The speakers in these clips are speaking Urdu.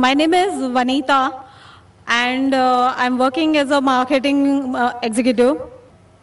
My name is Vanita and I'm working as a marketing executive.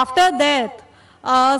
after death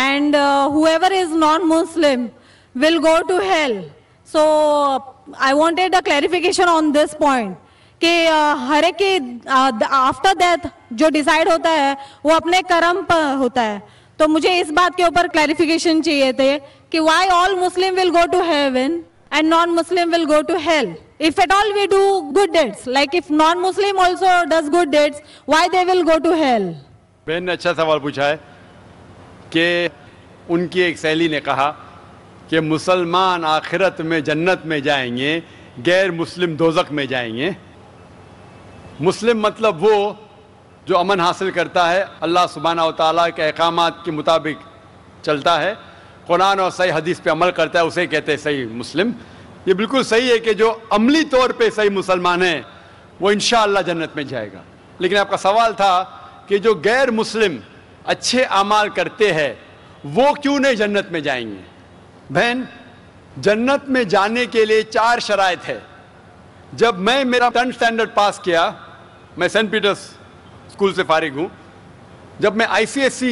and whoever is non-Muslim will go to hell. So I wanted a clarification on this point. کہ ہر ایک کے آفٹر ڈیتھ جو ڈیسائیڈ ہوتا ہے وہ اپنے کرم پر ہوتا ہے. تو مجھے اس بات کے اوپر کلیریفیکیشن چاہیے تھے کہ why all Muslim will go to heaven and non Muslim will go to hell if at all we do good deeds, like if non muslim also does good deeds, why they will go to hell? بہن نے اچھا سوال پوچھا ہے کہ ان کی ایک سہیلی نے کہا کہ مسلمان آخرت میں جنت میں جائیں گے, غیر مسلم دوزخ میں جائیں گے. مسلم مطلب وہ جو امن حاصل کرتا ہے, اللہ سبحانہ و تعالیٰ کے احکامات کے مطابق چلتا ہے, قرآن اور صحیح حدیث پہ عمل کرتا ہے, اسے کہتے ہیں صحیح مسلم. یہ بالکل صحیح ہے کہ جو عملی طور پہ صحیح مسلمان ہے وہ انشاءاللہ جنت میں جائے گا. لیکن آپ کا سوال تھا کہ جو غیر مسلم اچھے اعمال کرتے ہیں وہ کیوں نہیں جنت میں جائیں گے؟ بہن, جنت میں جانے کے لیے 4 شرائط ہے. جب میں میرا 10th اسٹینڈرڈ پاس کیا, میں سینٹ پیٹرز اسکول سے فارغ ہوں, جب میں ICSE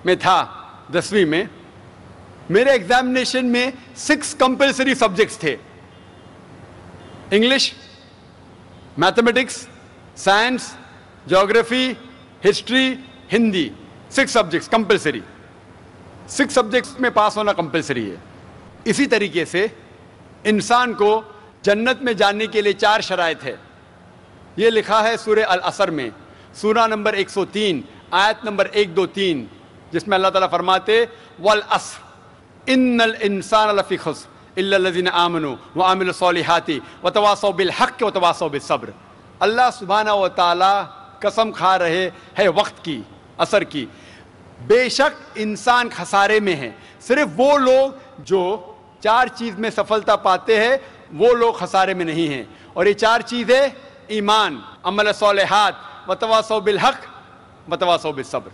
میں تھا 10ویں میں, میرے ایگزامینیشن میں 6 کمپلسری سبجیکٹس تھے. English, mathematics, science, geography, history, Hindi, 6 subjects compulsory. 6 subjects میں پاس ہونا کمپلسری ہے. اسی طریقے سے انسان کو جنت میں جانے کے لیے 4 شرائط ہے. یہ لکھا ہے سورہ العصر میں, سورہ نمبر 103 آیت نمبر 1 2 3, جس میں اللہ تعالیٰ فرماتے والعصر ان الانسان لفی خسر الا الذین آمنوا وعملوا الصالحات وتواصوا بالحق وتواصوا بالصبر. اللہ سبحانہ و تعالیٰ قسم کھا رہے ہے وقت کی, عصر کی, بے شک انسان خسارے میں ہے. صرف وہ لوگ جو 4 چیز میں سفلتا پاتے ہیں وہ لوگ خسارے میں نہیں ہیں. اور یہ 4 چیزیں ایمان, عمل صالحات, وتواصوا بالحق, وتواصوا بالصبر.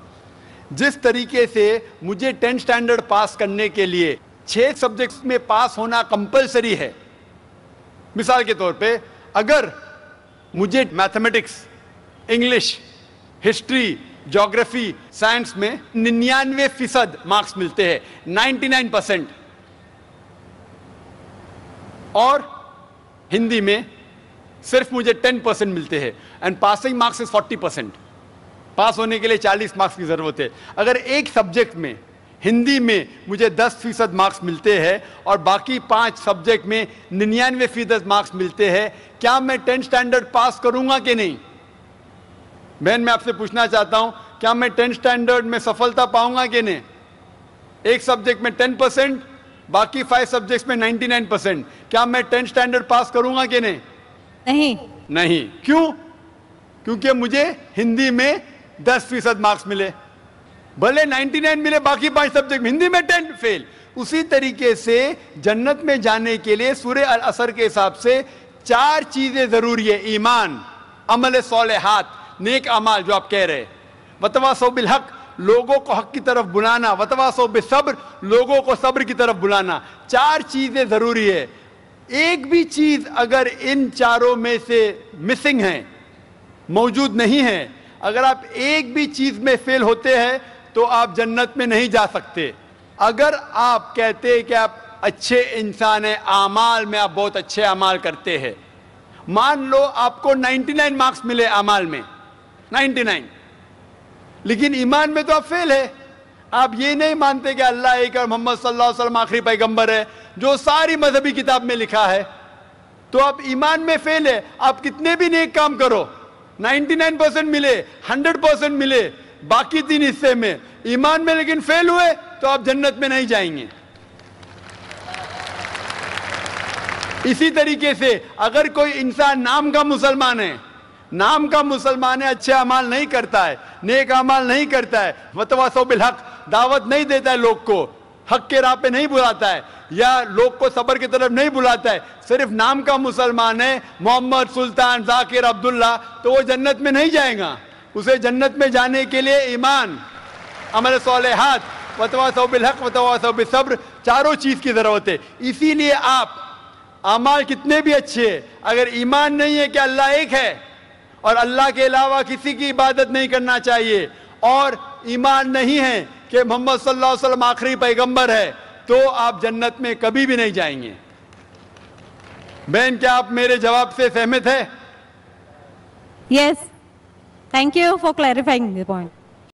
جس طریقے سے مجھے 10th اسٹینڈرڈ پاس کرنے کے لیے 6 سبجیکٹس میں پاس ہونا کمپلسری ہے. مثال کے طور پہ اگر مجھے mathematics, English, history, geography, science میں 99% مارکس ملتے ہیں, 99%, اور ہندی میں صرف مجھے 10% ملتے ہیں, اینڈ پاسنگ مارکس از 40%. پاس ہونے کے لیے 40 مارکس کی ضرورت ہے. اگر ایک سبجیکٹ میں, ہندی میں مجھے 10% مارکس ملتے ہیں اور باقی 5 سبجیکٹ میں 99% مارکس ملتے ہیں, کیا میں 10th اسٹینڈرڈ پاس کروں گا کہ نہیں؟ بہن, میں آپ سے پوچھنا چاہتا ہوں, کیا میں 10th اسٹینڈرڈ میں سفلتا پاؤں گا کہ نہیں؟ ایک سبجیکٹ میں 10%, باقی 5 سبجیکٹس میں 99%, کیا میں 10th اسٹینڈرڈ پاس کروں گا کہ نہیں؟ نہیں. کیوں؟ کیونکہ مجھے ہندی میں 10% مارکس ملے, بھلے 99 ملے, باقی 5 سبجیکٹ ہندی میں 10 فیل. اسی طریقے سے جنت میں جانے کے لیے سورہ العصر کے حساب سے 4 چیزیں ضروری ہے. ایمان, عمل صالحات, نیک اعمال جو آپ کہہ رہے, وتواصوا بالحق, لوگوں کو حق کی طرف بلانا, وتواصوا بالصبر, لوگوں کو صبر کی طرف بلانا. 4 چیزیں ضروری ہے. ایک بھی چیز اگر ان 4 میں سے مسنگ ہے, موجود نہیں ہے, اگر آپ ایک بھی چیز میں فیل ہوتے ہیں تو آپ جنت میں نہیں جا سکتے. اگر آپ کہتے کہ آپ اچھے انسان ہیں, اعمال میں آپ بہت اچھے اعمال کرتے ہیں, مان لو آپ کو 99 مارکس ملے اعمال میں, 99, لیکن ایمان میں تو آپ فیل ہے. آپ یہ نہیں مانتے کہ اللہ ایک اور محمد صلی اللہ علیہ وسلم آخری پیغمبر ہے جو ساری مذہبی کتاب میں لکھا ہے, تو آپ ایمان میں فیل ہے. آپ کتنے بھی نیک کام کرو, 99% ملے, 100% ملے, باقی 3 حصے میں ایمان میں لیکن فیل ہوئے, تو آپ جنت میں نہیں جائیں گے. اسی طریقے سے اگر کوئی انسان نام کا مسلمان ہے, اچھے اعمال نہیں کرتا ہے, نیک اعمال نہیں کرتا ہے, وتواصوا بالحق, دعوت نہیں دیتا ہے لوگ کو, حق کے راہ پہ نہیں بلاتا ہے, یا لوگ کو صبر کی طرف نہیں بلاتا ہے, صرف نام کا مسلمان ہے, محمد, سلطان, ذاکر, عبداللہ, تو وہ جنت میں نہیں جائے گا. اسے جنت میں جانے کے لیے ایمان، عمل صالحات، وتواصوا بالحق وتواصوا بالصبر، چاروں چیز کی ضرورت ہے. اسی لیے آپ اعمال کتنے بھی اچھے ہیں، اگر ایمان نہیں ہے کہ اللہ ایک ہے اور اللہ کے علاوہ کسی کی عبادت نہیں کرنا چاہیے، اور ایمان نہیں ہے کہ محمد صلی اللہ علیہ وسلم آخری پیغمبر ہے، تو آپ جنت میں کبھی بھی نہیں جائیں گے. بہن، کیا آپ میرے جواب سے سہمت ہے؟ Yes. Thank you for clarifying the point.